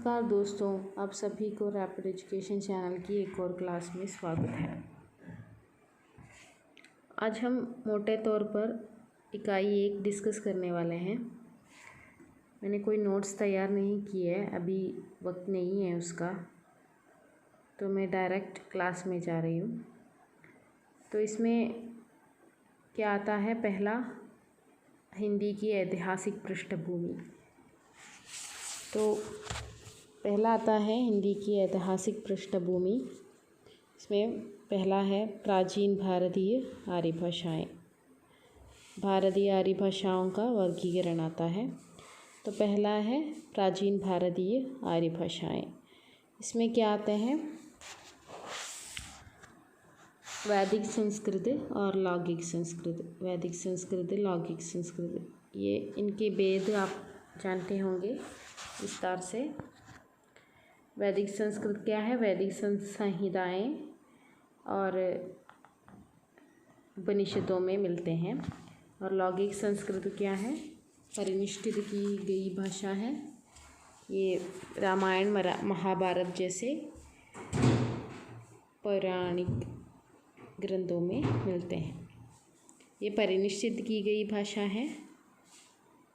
नमस्कार दोस्तों, आप सभी को रैपिड एजुकेशन चैनल की एक और क्लास में स्वागत है। आज हम मोटे तौर पर इकाई 1 डिस्कस करने वाले हैं। मैंने कोई नोट्स तैयार नहीं किए है, अभी वक्त नहीं है उसका, तो मैं डायरेक्ट क्लास में जा रही हूँ। तो इसमें क्या आता है, पहला हिंदी की ऐतिहासिक पृष्ठभूमि। तो पहला आता है हिंदी की ऐतिहासिक पृष्ठभूमि। इसमें पहला है प्राचीन भारतीय आर्य भाषाएँ। भारतीय आर्य भाषाओं का वर्गीकरण आता है। तो पहला है प्राचीन भारतीय आर्य भाषाएँ। इसमें क्या आते हैं, वैदिक संस्कृत और लौकिक संस्कृत। वैदिक संस्कृत, लौकिक संस्कृत, ये इनके भेद आप जानते होंगे विस्तार से। वैदिक संस्कृत क्या है, वैदिक संहिताएँ और उपनिषदों में मिलते हैं। और लौकिक संस्कृत क्या है, परिनिष्ठित की गई भाषा है। ये रामायण महाभारत जैसे पौराणिक ग्रंथों में मिलते हैं। ये परिनिष्ठित की गई भाषा है,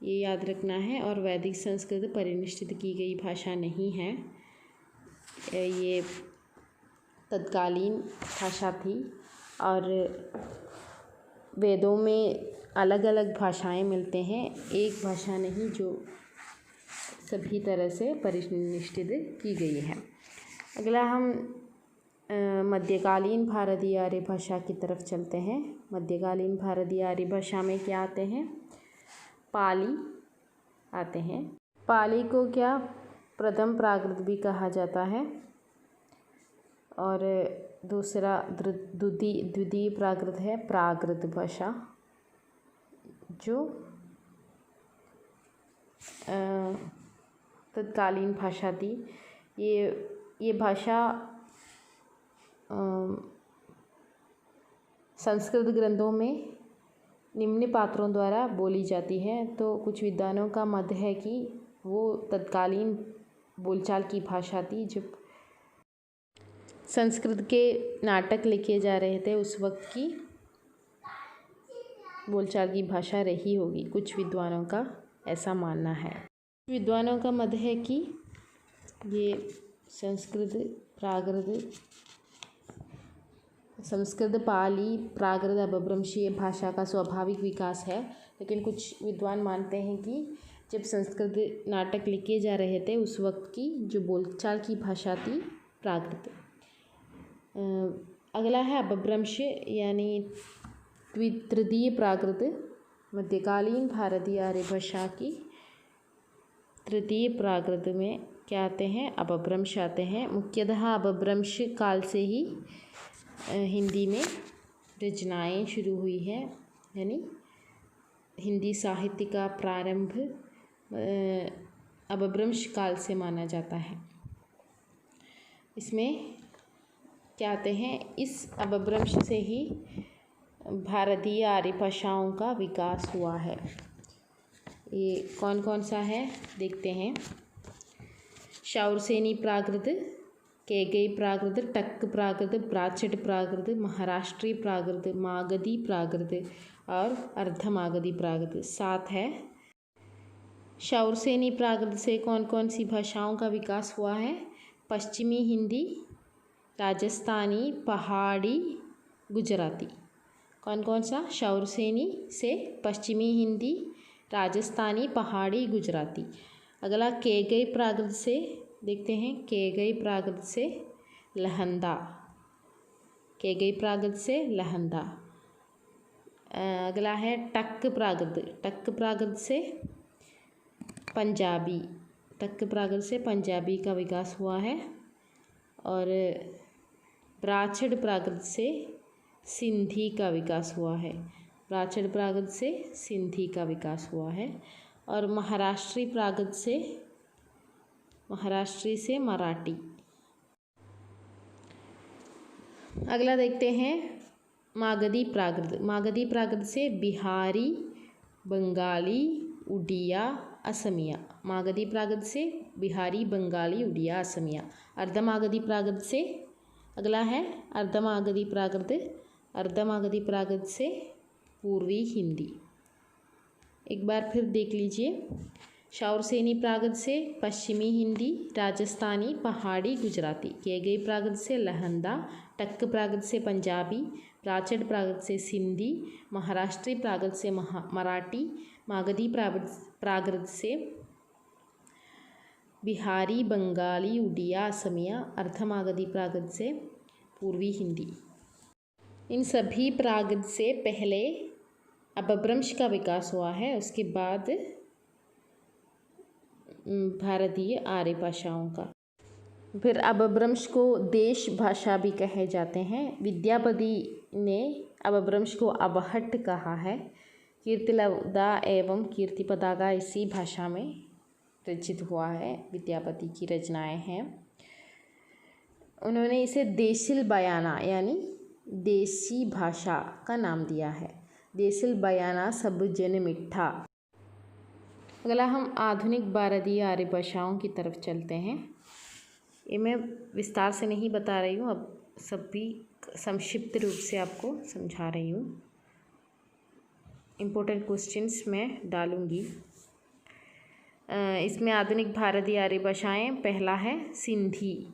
ये याद रखना है। और वैदिक संस्कृत परिनिष्ठित की गई भाषा नहीं है, ये तत्कालीन भाषा थी। और वेदों में अलग अलग भाषाएं मिलते हैं, एक भाषा नहीं जो सभी तरह से परिनिष्ठित की गई है। अगला हम मध्यकालीन भारतीय आर्य भाषा की तरफ चलते हैं। मध्यकालीन भारतीय आर्य भाषा में क्या आते हैं, पाली आते हैं। पाली को क्या प्रथम प्राकृत भी कहा जाता है, और दूसरा द्वितीय प्राकृत है प्राकृत भाषा, जो तत्कालीन भाषा थी। ये भाषा संस्कृत ग्रंथों में निम्न पात्रों द्वारा बोली जाती है। तो कुछ विद्वानों का मत है कि वो तत्कालीन बोलचाल की भाषा थी। जब संस्कृत के नाटक लिखे जा रहे थे उस वक्त की बोलचाल की भाषा रही होगी, कुछ विद्वानों का ऐसा मानना है। विद्वानों का मत है कि ये संस्कृत पाली प्राकृत अपभ्रंशीय भाषा का स्वाभाविक विकास है। लेकिन कुछ विद्वान मानते हैं कि जब संस्कृत नाटक लिखे जा रहे थे उस वक्त की जो बोलचाल की भाषा थी प्राकृत। अगला है अपभ्रंश यानी तृतीय प्राकृत। मध्यकालीन भारतीय आर्य भाषा की तृतीय प्राकृत में क्या आते हैं, अपभ्रंश आते हैं। मुख्यतः अपभ्रंश काल से ही हिंदी में रचनाएं शुरू हुई है, यानी हिंदी साहित्य का प्रारंभ अपभ्रंश काल से माना जाता है। इसमें क्या आते हैं, इस अपभ्रंश से ही भारतीय आर्य भाषाओं का विकास हुआ है। ये कौन कौन सा है देखते हैं। शौरसेनी प्राकृत, केकई प्राकृत, टक्क प्राकृत, ब्राह्मण प्राकृत, महाराष्ट्रीय प्राकृत, मागधी प्राकृत और अर्धमागधी प्राकृत। 7 है। शौरसेनी प्राकृत से कौन कौन सी भाषाओं का विकास हुआ है, पश्चिमी हिंदी, राजस्थानी, पहाड़ी, गुजराती। कौन कौन सा, शौरसेनी से पश्चिमी हिंदी, राजस्थानी, पहाड़ी, गुजराती। अगला केकई प्राकृत से देखते हैं, केकई प्राकृत से लहंदा, केकई प्राकृत से लहंदा। अगला है टक्क प्राकृत, टक्क प्राकृत से पंजाबी, टक्क प्राकृत से पंजाबी का विकास हुआ है। और ब्राह्मण प्राकृत से सिंधी का विकास हुआ है, ब्राह्मण प्राकृत से सिंधी का विकास हुआ है। और महाराष्ट्री प्राकृत से मराठी। अगला देखते हैं मागधी प्राकृत, मागधी प्राकृत से बिहारी, बंगाली, उड़िया, असमिया। मागधी प्राकृत से बिहारी, बंगाली, उड़िया, असमिया। अर्धमागधी प्राकृत से अगला है अर्धमागधी प्राकृत। अर्धमागधी प्राकृत से पूर्वी हिंदी। एक बार फिर देख लीजिए। शौरसेनी प्राकृत से पश्चिमी हिंदी, राजस्थानी, पहाड़ी, गुजराती। केगई प्राकृत से लहंदा, टक्क प्राकृत से पंजाबी, प्राचड़ प्राकृत से सिंधी, महाराष्ट्री प्राकृत से मराठी, मागधी प्राकृत से बिहारी, बंगाली, उड़िया, असमिया, अर्धमागधी प्राकृत से पूर्वी हिंदी। इन सभी प्राकृत से पहले अपभ्रंश का विकास हुआ है, उसके बाद भारतीय आर्य भाषाओं का। फिर अपभ्रंश को देश भाषा भी कहे जाते हैं। विद्यापति ने अपभ्रंश को अवहट्ट कहा है। कीर्तिलब्धा एवं कीर्तिपताका इसी भाषा में रचित हुआ है, विद्यापति की रचनाएं हैं। उन्होंने इसे देसिल बयाना यानी देसी भाषा का नाम दिया है। देसिल बयाना सब जन मिठा। अगला हम आधुनिक भारतीय आर्य भाषाओं की तरफ चलते हैं। ये मैं विस्तार से नहीं बता रही हूँ, अब सभी संक्षिप्त रूप से आपको समझा रही हूँ। इम्पोर्टेंट क्वेश्चंस मैं डालूँगी इसमें। आधुनिक भारतीय आर्य भाषाएँ, पहला है सिंधी।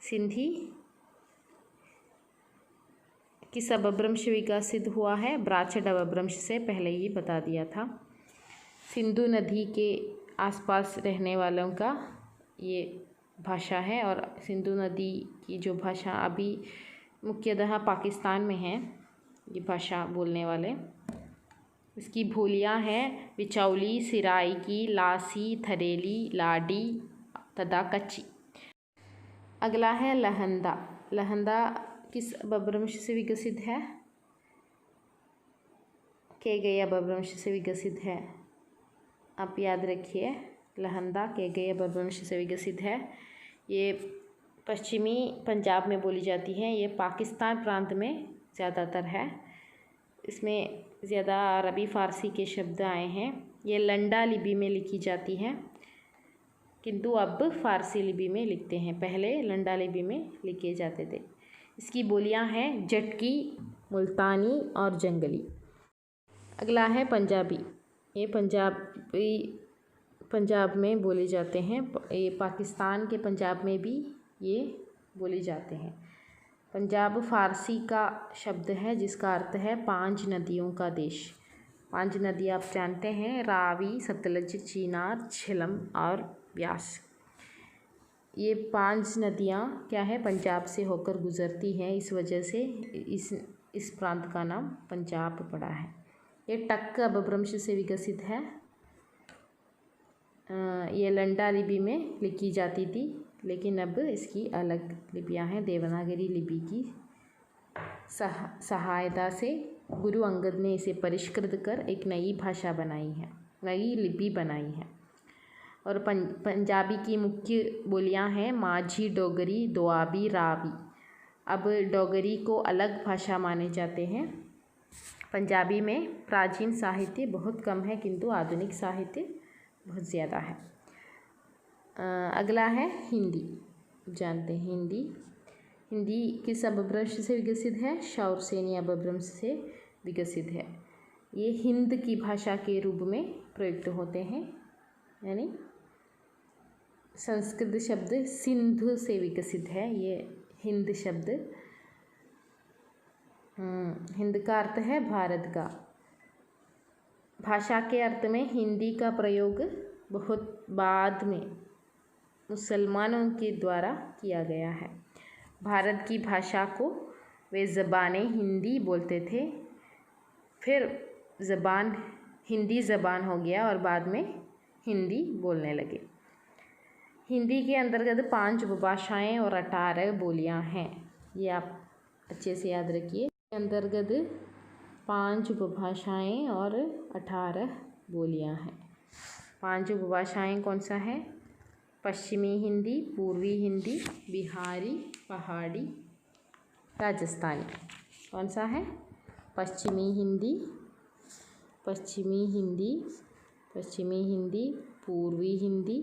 सिंधी किस अपभ्रंश विकसित हुआ है? ब्राचड अपभ्रंश से, पहले ही बता दिया था। सिंधु नदी के आसपास रहने वालों का ये भाषा है, और सिंधु नदी की जो भाषा अभी मुख्यतः पाकिस्तान में है, ये भाषा बोलने वाले। इसकी बोलियां हैं बिचौली, सिराइकी, लासी, थरेली, लाडी तथा कच्ची। अगला है लहंदा। लहंदा किस अपभ्रंश से विकसित है? केगई अपभ्रंश से विकसित है। आप याद रखिए, लहंदा केगई अपभ्रंश से विकसित है। ये पश्चिमी पंजाब में बोली जाती है। ये पाकिस्तान प्रांत में ज़्यादातर है। इसमें ज़्यादा अरबी फ़ारसी के शब्द आए हैं। ये लंडा लिपि में लिखी जाती है, किंतु अब फ़ारसी लिपि में लिखते हैं। पहले लंडा लिपि में लिखे जाते थे। इसकी बोलियां हैं जटकी, मुल्तानी और जंगली। अगला है पंजाबी। ये पंजाब में बोले जाते हैं। ये पाकिस्तान के पंजाब में भी ये बोले जाते हैं। पंजाब फ़ारसी का शब्द है जिसका अर्थ है 5 नदियों का देश। 5 नदी आप जानते हैं, रावी, सतलज, चीनाब, झेलम और ब्यास। ये 5 नदियाँ क्या है, पंजाब से होकर गुज़रती हैं। इस वजह से इस प्रांत का नाम पंजाब पड़ा है। ये टक्क अपभ्रंश से विकसित है। ये लंडा लिपि में लिखी जाती थी, लेकिन अब इसकी अलग लिपियाँ हैं। देवनागरी लिपि की सहायता से गुरु अंगद ने इसे परिष्कृत कर एक नई भाषा बनाई है, नई लिपि बनाई है। और पंजाबी की मुख्य बोलियां हैं माझी, डोगरी, दोआबी, रावी। अब डोगरी को अलग भाषा माने जाते हैं। पंजाबी में प्राचीन साहित्य बहुत कम है, किंतु आधुनिक साहित्य बहुत ज़्यादा है। अगला है हिंदी। जानते हैं हिंदी। हिंदी किस अपभ्रंश से विकसित है? शौरसेनी अपभ्रंश से विकसित है। ये हिंद की भाषा के रूप में प्रयुक्त होते हैं, यानी संस्कृत शब्द सिंधु से विकसित है। ये हिंद शब्द, हिंद का अर्थ है भारत का। भाषा के अर्थ में हिंदी का प्रयोग बहुत बाद में मुसलमानों के द्वारा किया गया है। भारत की भाषा को वे ज़बान हिंदी बोलते थे, फिर ज़बान हिंदी ज़बान हो गया और बाद में हिंदी बोलने लगे। हिंदी के अंतर्गत 5 उपभाषाएँ और 18 बोलियां हैं। ये आप अच्छे से याद रखिए। अंतर्गत 5 उपभाषाएँ और 18 बोलियां हैं। 5 उपभाषाएँ कौन सा है? पश्चिमी हिंदी, पूर्वी हिंदी, बिहारी, पहाड़ी, राजस्थानी। कौन सा है? पश्चिमी हिंदी, पश्चिमी हिंदी, पश्चिमी हिंदी, पूर्वी हिंदी,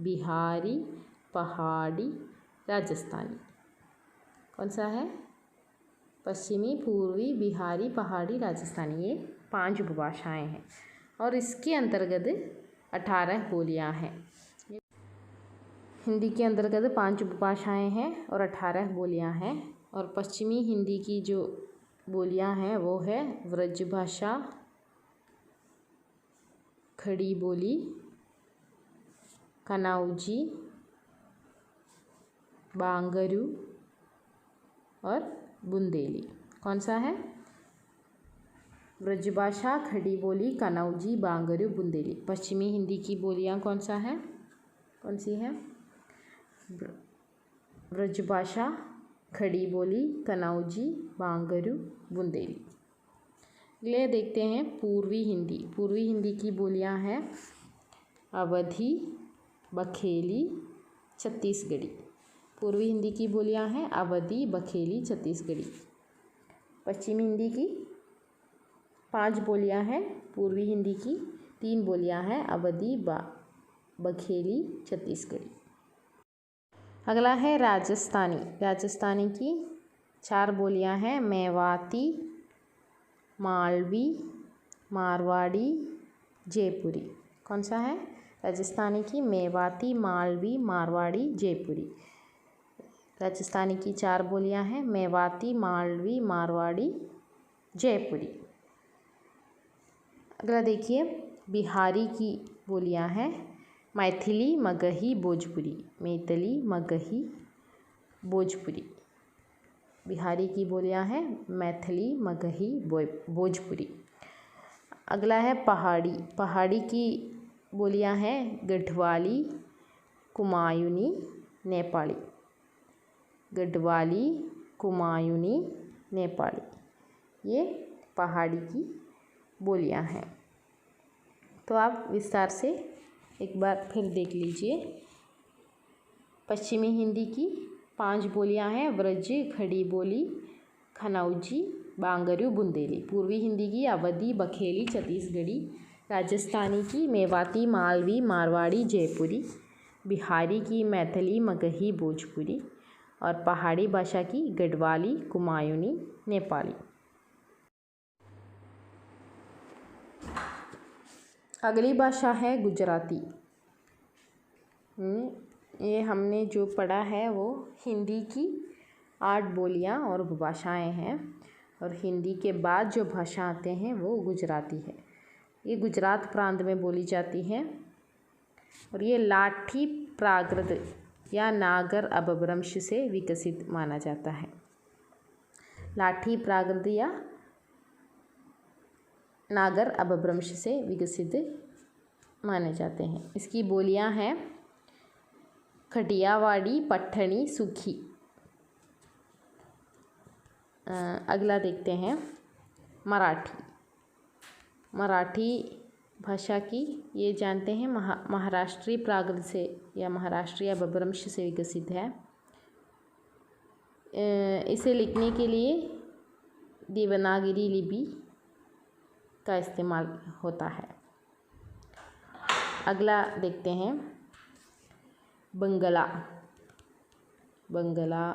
बिहारी, पहाड़ी, राजस्थानी। कौन सा है? पश्चिमी, पूर्वी, बिहारी, पहाड़ी, राजस्थानी। ये 5 उपभाषाएं हैं और इसके अंतर्गत 18 बोलियां हैं। हिंदी के अंतर्गत 5 उपभाषाएं हैं और 18 बोलियां हैं। और पश्चिमी हिंदी की जो बोलियां हैं वो है व्रजभाषा, खड़ी बोली, कनौजी, बांगरू और बुंदेली। कौन सा है? व्रजभाषा, खड़ी बोली, कनौजी, बांगरू, बुंदेली। पश्चिमी हिंदी की बोलियां कौन सा है? कौन सी है? व्रजभाषा, खड़ी बोली, कनौजी, बांगरू, बुंदेली। अगले देखते हैं पूर्वी हिंदी। पूर्वी हिंदी की बोलियां हैं अवधी, बघेली, छत्तीसगढ़ी। पूर्वी हिंदी की बोलियां हैं अवधी, बघेली, छत्तीसगढ़ी। पश्चिमी हिंदी की 5 बोलियां हैं। पूर्वी हिंदी की 3 बोलियां हैं अवधी, बघेली, छत्तीसगढ़ी। अगला है राजस्थानी। राजस्थानी की 4 बोलियां हैं मेवाती, मालवी, मारवाड़ी, जयपुरी। कौन सा है? राजस्थानी की मेवाती, मालवी, मारवाड़ी, जयपुरी। राजस्थानी की 4 बोलियां हैं मेवाती, मालवी, मारवाड़ी, जयपुरी। अगला देखिए बिहारी की बोलियां हैं मैथिली, मगही, भोजपुरी। मैथिली, मगही, भोजपुरी। बिहारी की बोलियां हैं मैथिली, मगही, भोजपुरी। अगला है पहाड़ी। पहाड़ी की बोलियां हैं गढ़वाली, कुमायूनी, नेपाली। गढ़वाली, कुमायूनी, नेपाली। ये पहाड़ी की बोलियां हैं। तो आप विस्तार से एक बार फिर देख लीजिए। पश्चिमी हिंदी की 5 बोलियां हैं व्रज, खड़ी बोली, कनौजी, बांगरू, बुंदेली। पूर्वी हिंदी की अवधी, बघेली, छत्तीसगढ़ी। राजस्थानी की मेवाती, मालवी, मारवाड़ी, जयपुरी। बिहारी की मैथिली, मगही, भोजपुरी। और पहाड़ी भाषा की गढ़वाली, कुमायूनी, नेपाली। अगली भाषा है गुजराती। ये हमने जो पढ़ा है वो हिंदी की 8 बोलियां और उपभाषाएं हैं और हिंदी के बाद जो भाषा आते हैं वो गुजराती है। ये गुजरात प्रांत में बोली जाती है और ये लाठी प्राकृत या नागर अपभ्रंश से विकसित माना जाता है। लाठी प्राकृत या नागर अपभ्रंश से विकसित माने जाते हैं। इसकी बोलियां हैं खटियावाड़ी, पट्टनी, सुखी। अगला देखते हैं मराठी। मराठी भाषा की ये जानते हैं महाराष्ट्रीय प्राकृत से या महाराष्ट्रीय अपभ्रंश से विकसित है। इसे लिखने के लिए देवनागरी लिपि का इस्तेमाल होता है। अगला देखते हैं बंगला। बंगला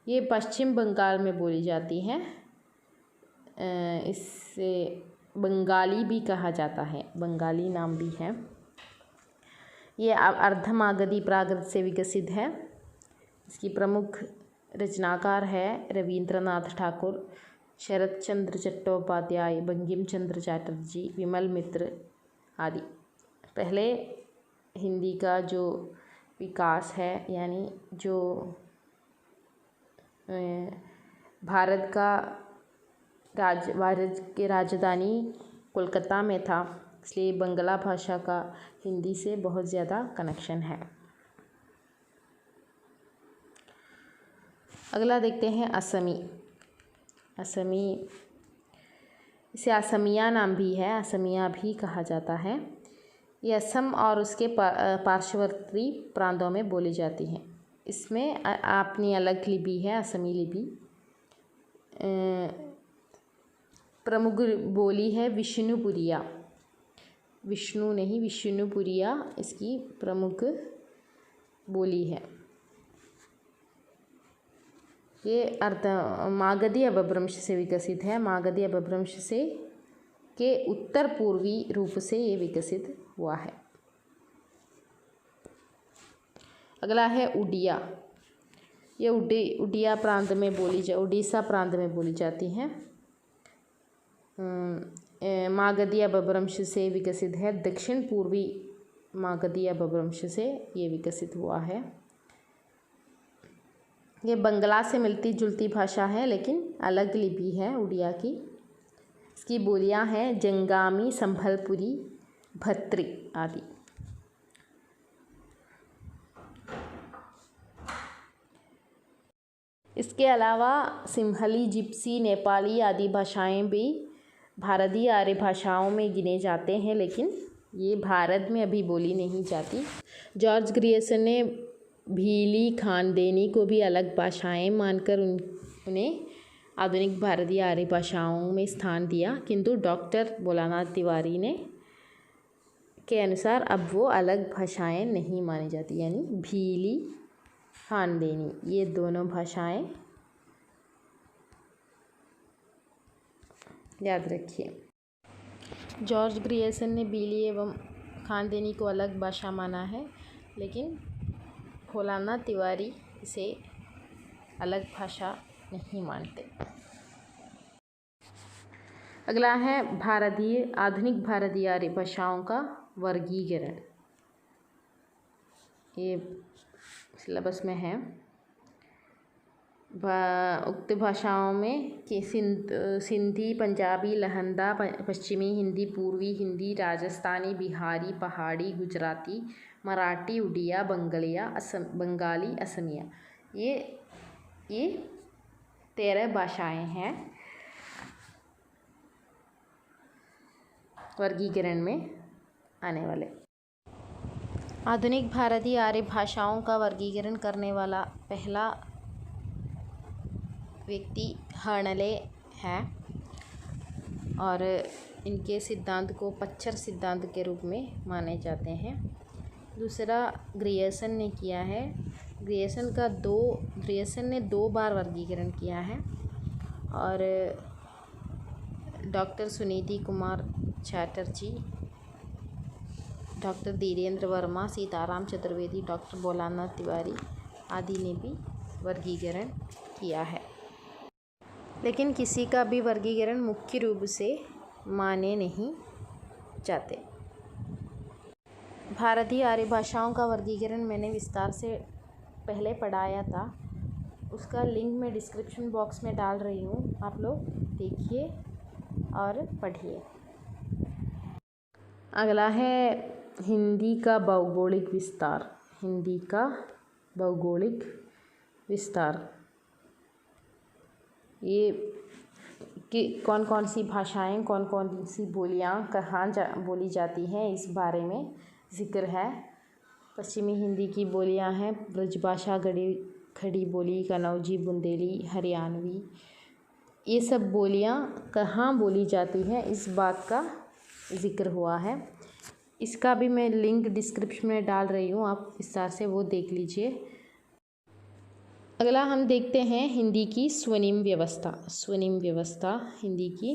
ये पश्चिम बंगाल में बोली जाती है। इससे बंगाली भी कहा जाता है, बंगाली नाम भी है। ये अर्धमागधी प्राकृत से विकसित है। इसकी प्रमुख रचनाकार है रविंद्रनाथ ठाकुर, शरत चंद्र चट्टोपाध्याय, बंकिम चंद्र चटर्जी, विमल मित्र आदि। पहले हिंदी का जो विकास है यानी जो भारत की राजधानी कोलकाता में था, इसलिए बंगला भाषा का हिंदी से बहुत ज़्यादा कनेक्शन है। अगला देखते हैं असमी। असमी इसे असमिया नाम भी है, असमिया भी कहा जाता है। ये असम और उसके पार्श्ववर्ती प्रांतों में बोली जाती है। इसमें अपनी अलग लिपि है, असमी लिपि। प्रमुख बोली है विष्णुपुरिया। विष्णु नहीं, विष्णुपुरिया इसकी प्रमुख बोली है। ये अर्ध मागधी अपभ्रंश से विकसित है। मागधी अपभ्रंश से के उत्तर पूर्वी रूप से ये विकसित हुआ है। अगला है उड़िया। ये उड़िया प्रांत में उड़ीसा प्रांत में बोली जाती है। मागधी अपभ्रंश से विकसित है। दक्षिण पूर्वी मागधी अपभ्रंश से ये विकसित हुआ है। ये बंगला से मिलती जुलती भाषा है, लेकिन अलग लिपि है उड़िया की। इसकी बोलियां हैं जंगामी, संभलपुरी, भत्री आदि। इसके अलावा सिंहली, जिप्सी, नेपाली आदि भाषाएं भी भारतीय आर्य भाषाओं में गिने जाते हैं, लेकिन ये भारत में अभी बोली नहीं जाती। जॉर्ज ग्रियर्सन ने भीली, खानदेनी को भी अलग भाषाएं मानकर उन्हें आधुनिक भारतीय आर्य भाषाओं में स्थान दिया, किंतु डॉक्टर भोलानाथ तिवारी ने के अनुसार अब वो अलग भाषाएं नहीं मानी जाती, यानी भीली, खानदेनी ये दोनों भाषाएं याद रखिए। जॉर्ज ग्रियर्सन ने भीली एवं खानदेनी को अलग भाषा माना है, लेकिन भोलानाथ तिवारी इसे अलग भाषा नहीं मानते। अगला है आधुनिक भारतीय आर्य भाषाओं का वर्गीकरण। ये सिलेबस में है। उक्त भाषाओं में कि सिंधी, पंजाबी, लहंदा, पश्चिमी हिंदी, पूर्वी हिंदी, राजस्थानी, बिहारी, पहाड़ी, गुजराती, मराठी, उड़िया, बंगाली, असमिया ये 13 भाषाएं हैं वर्गीकरण में आने वाले। आधुनिक भारतीय आर्य भाषाओं का वर्गीकरण करने वाला पहला व्यक्ति हर्नले है और इनके सिद्धांत को पच्चर सिद्धांत के रूप में माने जाते हैं। दूसरा ग्रियर्सन ने किया है। ग्रियर्सन ने 2 बार वर्गीकरण किया है और doctor Suniti Kumar Chatterjee, doctor Dhirendra Verma, Sitaram Chaturvedi, doctor Bholanath Tiwari आदि ने भी वर्गीकरण किया है, लेकिन किसी का भी वर्गीकरण मुख्य रूप से माने नहीं जाते। भारतीय आर्य भाषाओं का वर्गीकरण मैंने विस्तार से पहले पढ़ाया था, उसका लिंक मैं डिस्क्रिप्शन बॉक्स में डाल रही हूँ, आप लोग देखिए और पढ़िए। अगला है हिंदी का भौगोलिक विस्तार। हिंदी का भौगोलिक विस्तार ये कि कौन कौन सी भाषाएं, कौन कौन सी बोलियां कहाँ बोली जाती हैं, इस बारे में ज़िक्र है। पश्चिमी हिंदी की बोलियां हैं ब्रजभाषा, खड़ी बोली, कनौजी, बुंदेली, हरियाणवी। ये सब बोलियां कहाँ बोली जाती हैं, इस बात का ज़िक्र हुआ है। इसका भी मैं लिंक डिस्क्रिप्शन में डाल रही हूँ, आप विस्तार से वो देख लीजिए। अगला हम देखते हैं हिंदी की स्वनिम व्यवस्था। स्वनिम व्यवस्था हिंदी की,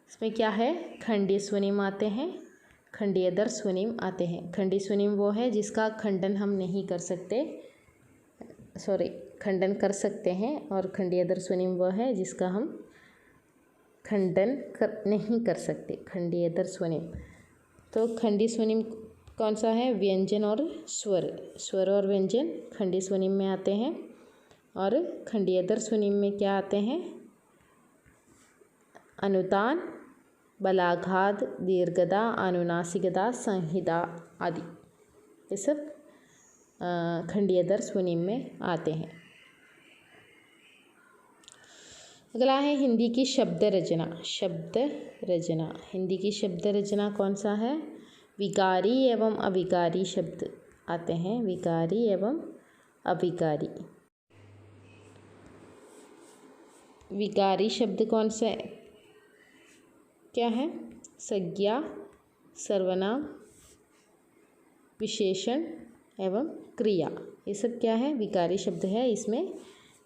इसमें क्या है, खंडीय स्वनिम आते हैं, खंडीयतर स्वनिम आते हैं। खंडी स्वनिम वो है जिसका खंडन हम नहीं कर सकते, खंडन कर सकते हैं, और खंडीयतर स्वनिम वो है जिसका हम खंडन नहीं कर सकते, खंडीयतर स्वनिम। तो खंडी स्वनिम कौन सा है, व्यंजन और स्वर और व्यंजन खंडी स्वनिम में आते हैं, और खंडीयतर स्वनिम में क्या आते हैं, अनुतान, बलाघात, दीर्घता, अनुनासिकता, संहिता आदि, ये सब खंडीयतर स्वनिम में आते हैं। अगला है हिंदी की शब्द रचना। शब्द रचना, हिंदी की शब्द रचना कौन सा है, विकारी एवं अविकारी शब्द आते हैं, विकारी एवं अविकारी। विकारी शब्द कौन से क्या है, संज्ञा, सर्वनाम, विशेषण एवं क्रिया, ये सब क्या है? विकारी शब्द है। इसमें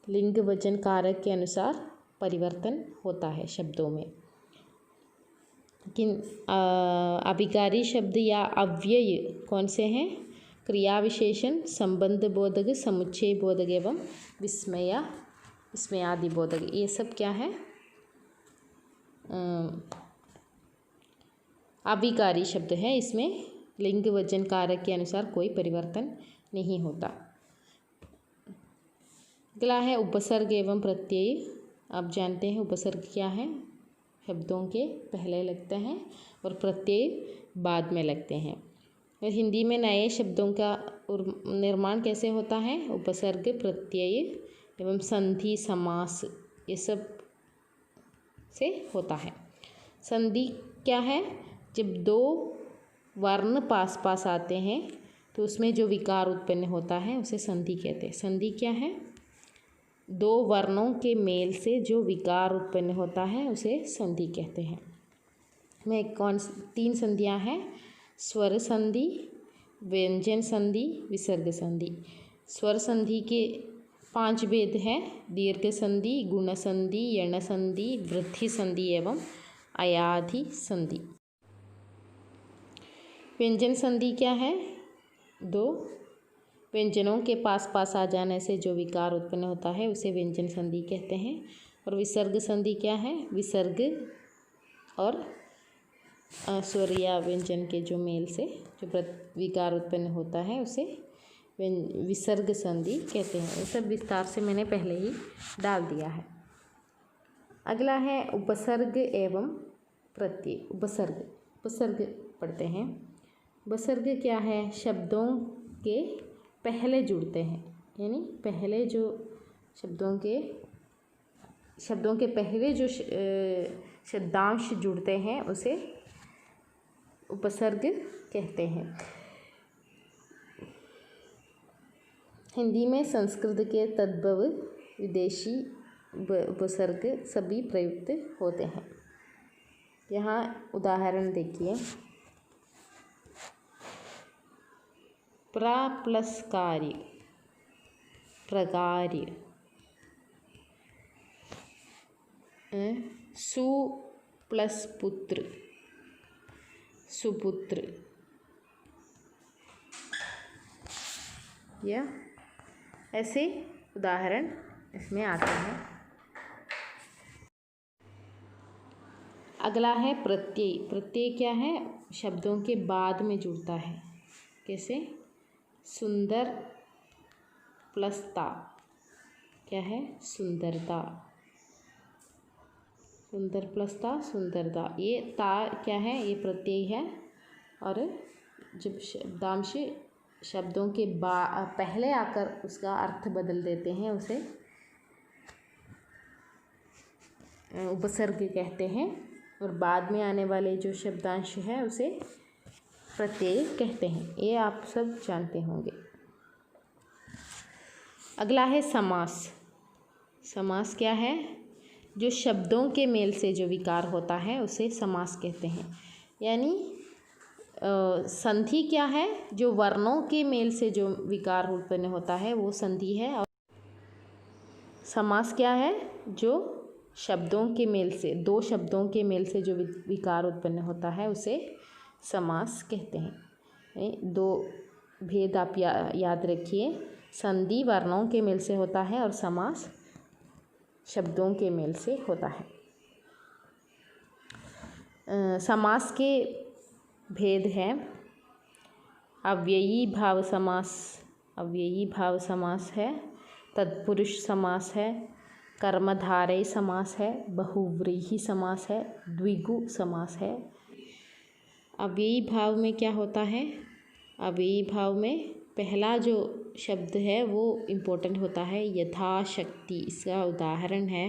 लिंग वचन कारक के अनुसार परिवर्तन होता है शब्दों में। लेकिन अविकारी शब्द या अव्यय कौन से हैं? क्रिया विशेषण, संबंध बोधक, समुच्चय बोधक एवं विस्मयादि बोधक, ये सब क्या है? अविकारी शब्द है। इसमें लिंग वचन कारक के अनुसार कोई परिवर्तन नहीं होता। अगला है उपसर्ग एवं प्रत्यय। आप जानते हैं उपसर्ग क्या है? शब्दों के पहले लगते हैं और प्रत्यय बाद में लगते हैं। और हिंदी में नए शब्दों का निर्माण कैसे होता है? उपसर्ग, प्रत्यय एवं संधि, समास, ये सब से होता है। संधि क्या है? जब दो वर्ण पास पास आते हैं तो उसमें जो विकार उत्पन्न होता है उसे संधि कहते हैं। संधि क्या है? दो वर्णों के मेल से जो विकार उत्पन्न होता है उसे संधि कहते हैं। में तीन संधियां हैं: स्वर संधि, व्यंजन संधि, विसर्ग संधि। स्वर संधि के 5 भेद हैं: दीर्घ संधि, गुण संधि, यण संधि, वृद्धि संधि एवं अयाधि संधि। व्यंजन संधि क्या है? दो व्यंजनों के पास पास आ जाने से जो विकार उत्पन्न होता है उसे व्यंजन संधि कहते हैं। और विसर्ग संधि क्या है? विसर्ग और स्वर या व्यंजन के जो मेल से जो विकार उत्पन्न होता है उसे विसर्ग संधि कहते हैं। ये सब विस्तार से मैंने पहले ही डाल दिया है। अगला है उपसर्ग एवं प्रत्यय। उपसर्ग पढ़ते हैं। उपसर्ग क्या है? शब्दों के पहले जुड़ते हैं, यानी पहले जो शब्दों के पहले जो शब्दांश जुड़ते हैं उसे उपसर्ग कहते हैं। हिंदी में संस्कृत के तद्भव विदेशी उपसर्ग सभी प्रयुक्त होते हैं। यहाँ उदाहरण देखिए। प्र प्लस कार्य, प्रकार्य। सु प्लस पुत्र, सुपुत्र। या ऐसे उदाहरण इसमें आते हैं। अगला है प्रत्यय। प्रत्यय क्या है? शब्दों के बाद में जुड़ता है। कैसे? सुंदर प्लस ता क्या है? सुंदरता। सुंदर प्लस ता, सुंदरता। ये ता क्या है? ये प्रत्यय है। और जब शब्दांश शब्दों के पहले आकर उसका अर्थ बदल देते हैं उसे उपसर्ग कहते हैं। और बाद में आने वाले जो शब्दांश है उसे प्रत्यय कहते हैं। ये आप सब जानते होंगे। अगला है समास। समास क्या है? जो शब्दों के मेल से जो विकार होता है उसे समास कहते हैं। यानी संधि क्या है? जो वर्णों के मेल से जो विकार उत्पन्न होता है वो संधि है। और समास क्या है? जो शब्दों के मेल से, दो शब्दों के मेल से जो विकार उत्पन्न होता है उसे समास कहते हैं। दो भेद आप याद रखिए। संधि वर्णों के मेल से होता है और समास शब्दों के मेल से होता है। समास के भेद हैं। अव्ययी भाव समास, अव्ययी भाव समास है। तत्पुरुष समास है। कर्मधारय समास है। बहुव्रीहि समास है। द्विगु समास है। अव्ययी भाव में क्या होता है? अव्ययी भाव में पहला जो शब्द है वो इम्पोर्टेंट होता है। यथाशक्ति, इसका उदाहरण है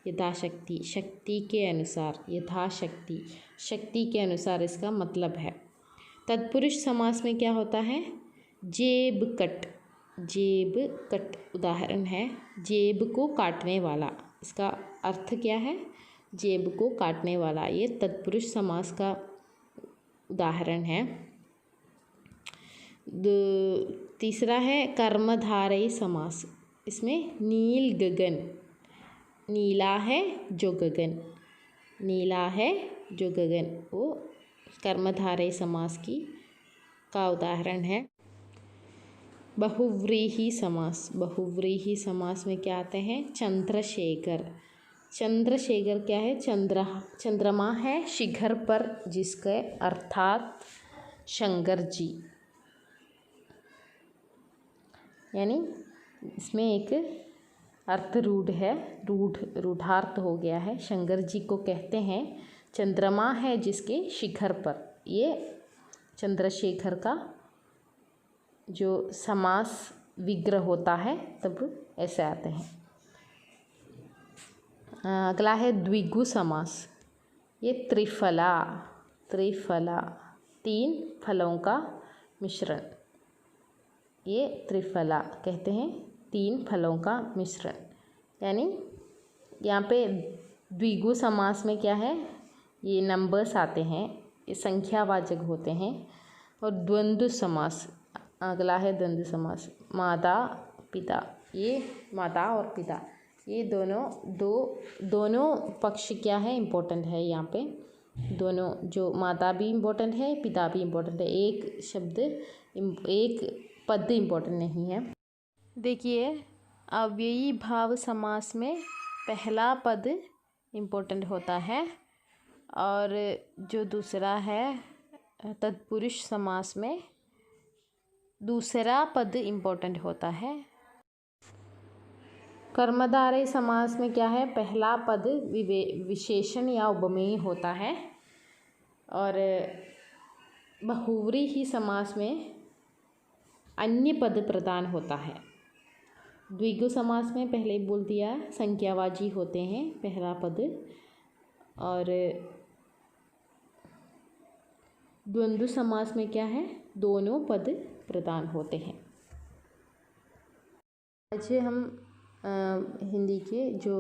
यथाशक्ति, शक्ति के अनुसार। यथाशक्ति, शक्ति के अनुसार इसका मतलब है। तत्पुरुष समास में क्या होता है? जेब कट, जेब कट उदाहरण है। जेब को काटने वाला, इसका अर्थ क्या है? जेब को काटने वाला। ये तत्पुरुष समास का उदाहरण है। तीसरा है कर्मधारय समास। इसमें नील गगन, नीला है जो गगन, नीला है जो गगन, वो कर्मधारय समास का उदाहरण है। बहुव्रीहि समास, बहुव्रीहि समास में क्या आते हैं? चंद्रशेखर, चंद्रशेखर क्या है? चंद्रमा है शिखर पर जिसके अर्थात शंकर जी, यानी इसमें एक अर्थ रूढ़ है, रूढ़ार्थ हो गया है। शंकर जी को कहते हैं चंद्रमा है जिसके शिखर पर। ये चंद्रशेखर का जो समास विग्रह होता है तब ऐसे आते हैं। अगला है द्विगु समास। ये त्रिफला, त्रिफला, 3 फलों का मिश्रण, ये त्रिफला कहते हैं, 3 फलों का मिश्रण। यानी यहाँ पे द्विगु समास में क्या है? ये नंबर्स आते हैं, ये संख्यावाचक होते हैं। और द्वंद्व समास, अगला है द्वंद्व समास। माता पिता, ये माता और पिता, ये दोनों पक्ष क्या है? इम्पोर्टेंट है यहाँ पे। दोनों, जो माता भी इम्पोर्टेंट है, पिता भी इम्पोर्टेंट है, एक शब्द, एक पद इम्पोर्टेंट नहीं है। देखिए अव्ययी भाव समास में पहला पद इम्पोर्टेंट होता है, और जो दूसरा है तत्पुरुष समास में दूसरा पद इम्पोर्टेंट होता है। कर्मधारय समास में क्या है? पहला पद विशेषण या उपमेय होता है। और बहुव्रीहि समास में अन्य पद प्रदान होता है। द्विगु समास में पहले ही बोल दिया, संख्यावाची होते हैं पहला पद। और द्वंद्व समास में क्या है? दोनों पद प्रदान होते हैं। आज हम हिंदी के जो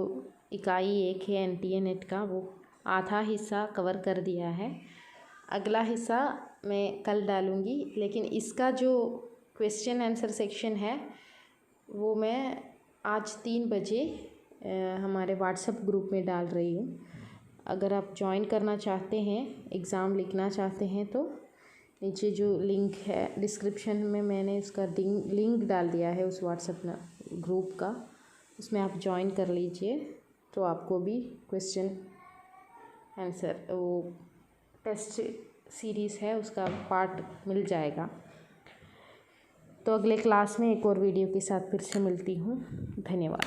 इकाई 1 है NTA नेट का, वो आधा हिस्सा कवर कर दिया है। अगला हिस्सा मैं कल डालूँगी, लेकिन इसका जो क्वेश्चन आंसर सेक्शन है वो मैं आज 3 बजे हमारे व्हाट्सएप ग्रुप में डाल रही हूँ। अगर आप ज्वाइन करना चाहते हैं, एग्ज़ाम लिखना चाहते हैं, तो नीचे जो लिंक है डिस्क्रिप्शन में मैंने उसका लिंक डाल दिया है उस व्हाट्सएप ग्रुप का, उसमें आप ज्वाइन कर लीजिए, तो आपको भी क्वेश्चन आंसर, वो टेस्ट सीरीज़ है उसका पार्ट मिल जाएगा। तो अगले क्लास में एक और वीडियो के साथ फिर से मिलती हूँ। धन्यवाद।